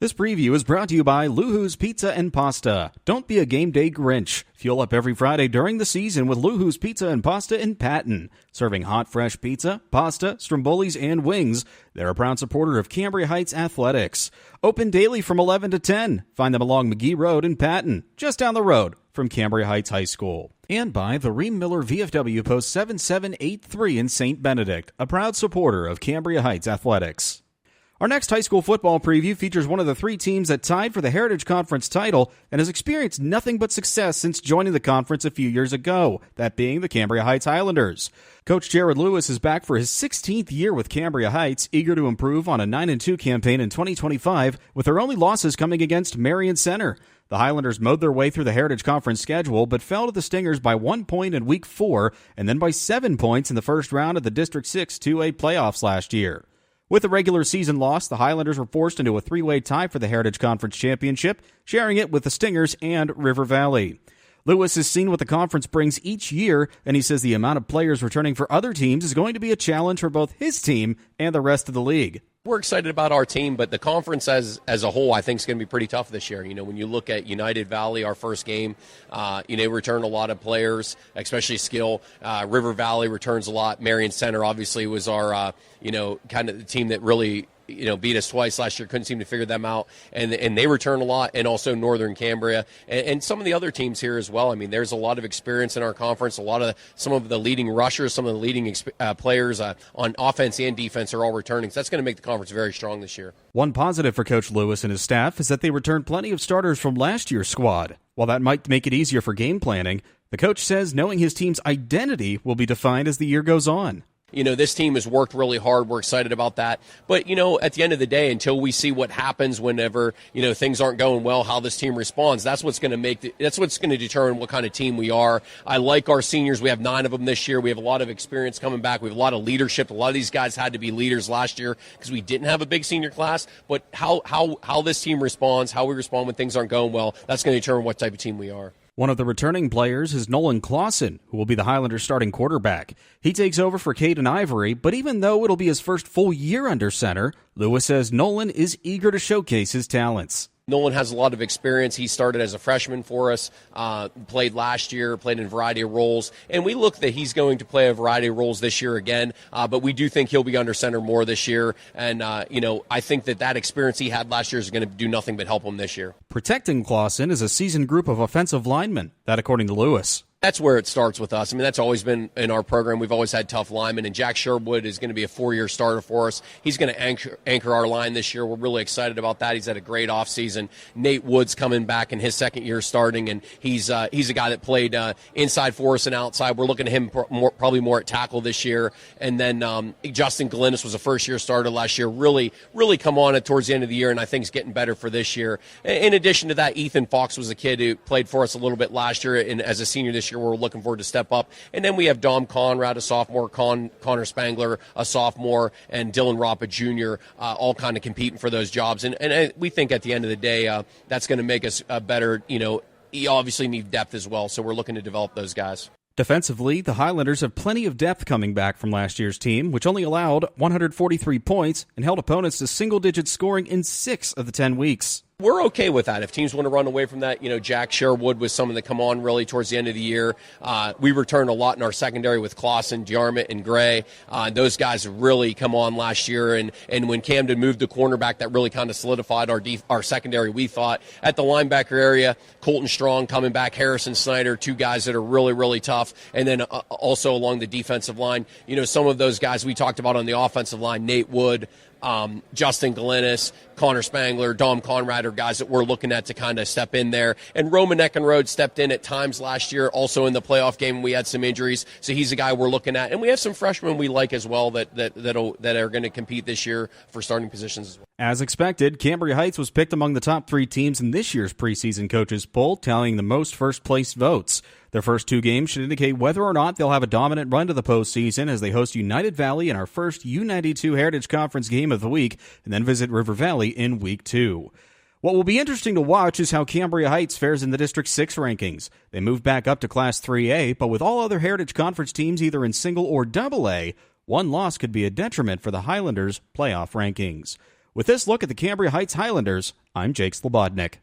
This preview is brought to you by Luhu's Pizza and Pasta. Don't be a game day Grinch. Fuel up every Friday during the season with Luhu's Pizza and Pasta in Patton. Serving hot, fresh pizza, pasta, strombolis, and wings. They're a proud supporter of Cambria Heights Athletics. Open daily from 11 to 10. Find them along McGee Road in Patton, just down the road from Cambria Heights High School. And by the Ream Miller VFW Post 7783 in St. Benedict, a proud supporter of Cambria Heights Athletics. Our next high school football preview features one of the three teams that tied for the Heritage Conference title and has experienced nothing but success since joining the conference a few years ago, that being the Cambria Heights Highlanders. Coach Jared Lewis is back for his 16th year with Cambria Heights, eager to improve on a 9-2 campaign in 2025, with their only losses coming against Marion Center. The Highlanders mowed their way through the Heritage Conference schedule, but fell to the Stingers by 1 point in Week 4 and then by 7 points in the first round of the District 6 2A playoffs last year. With a regular season loss, the Highlanders were forced into a three-way tie for the Heritage Conference Championship, sharing it with the Stingers and River Valley. Lewis has seen what the conference brings each year, and he says the amount of players returning for other teams is going to be a challenge for both his team and the rest of the league. We're excited about our team, but the conference as a whole, I think, is going to be pretty tough this year. You know, when you look at United Valley, our first game, returned a lot of players, especially skill. River Valley returns a lot. Marion Center, obviously, was our, kind of the team that really, beat us twice last year. Couldn't seem to figure them out. And they return a lot, and also Northern Cambria. And some of the other teams here as well. I mean, there's a lot of experience in our conference. Some of the leading rushers, some of the leading players on offense and defense are all returning. So that's going to make the conference very strong this year. One positive for Coach Lewis and his staff is that they returned plenty of starters from last year's squad. While that might make it easier for game planning, the coach says knowing his team's identity will be defined as the year goes on. This team has worked really hard. We're excited about that. But, at the end of the day, until we see what happens whenever, things aren't going well, how this team responds, that's what's going to determine what kind of team we are. I like our seniors. We have 9 of them this year. We have a lot of experience coming back. We have a lot of leadership. A lot of these guys had to be leaders last year because we didn't have a big senior class. But how this team responds, how we respond when things aren't going well, that's going to determine what type of team we are. One of the returning players is Nolan Clausen, who will be the Highlanders' starting quarterback. He takes over for Caden Ivory, but even though it'll be his first full year under center, Lewis says Nolan is eager to showcase his talents. Nolan has a lot of experience. He started as a freshman for us, played last year, played in a variety of roles, and we look that he's going to play a variety of roles this year again, but we do think he'll be under center more this year, and I think that experience he had last year is going to do nothing but help him this year. Protecting Clausen is a seasoned group of offensive linemen, that according to Lewis. That's where it starts with us. I mean, that's always been in our program. We've always had tough linemen, and Jack Sherwood is going to be a 4-year starter for us. He's going to anchor our line this year. We're really excited about that. He's had a great offseason. Nate Wood's coming back in his second year starting, and he's a guy that played inside for us and outside. We're looking at him probably more at tackle this year. And then Justin Glennis was a first-year starter last year. Really come on it towards the end of the year, and I think he's getting better for this year. In addition to that, Ethan Fox was a kid who played for us a little bit last year, and as a senior this year, we're looking forward to step up. And then we have Dom Conrad, a sophomore, Connor Spangler, a sophomore, and Dylan Rappa Jr., all kind of competing for those jobs. And we think at the end of the day, that's going to make us better. You obviously need depth as well, so we're looking to develop those guys. Defensively, the Highlanders have plenty of depth coming back from last year's team, which only allowed 143 points and held opponents to single-digit scoring in 6 of the 10 weeks. We're okay with that. If teams want to run away from that, Jack Sherwood was someone that come on really towards the end of the year. We returned a lot in our secondary with Clausen, Jarmut, and Gray. Those guys really come on last year. And when Camden moved the cornerback, that really kind of solidified our secondary, we thought. At the linebacker area, Colton Strong coming back, Harrison Snyder, 2 guys that are really, really tough. And then also along the defensive line, some of those guys we talked about on the offensive line, Nate Wood, Justin Glennis, Connor Spangler, Dom Conrad are guys that we're looking at to kind of step in there. And Roman Eckenrode stepped in at times last year, also in the playoff game. We had some injuries, so he's a guy we're looking at. And we have some freshmen we like as well that are going to compete this year for starting positions as well. As expected, Cambria Heights was picked among the top 3 teams in this year's preseason coaches poll, tallying the most first-place votes. Their first 2 games should indicate whether or not they'll have a dominant run to the postseason as they host United Valley in our first U92 Heritage Conference game of the week and then visit River Valley in Week 2. What will be interesting to watch is how Cambria Heights fares in the District 6 rankings. They moved back up to Class 3A, but with all other Heritage Conference teams either in single or double A, one loss could be a detriment for the Highlanders' playoff rankings. With this look at the Cambria Heights Highlanders, I'm Jake Slobodnik.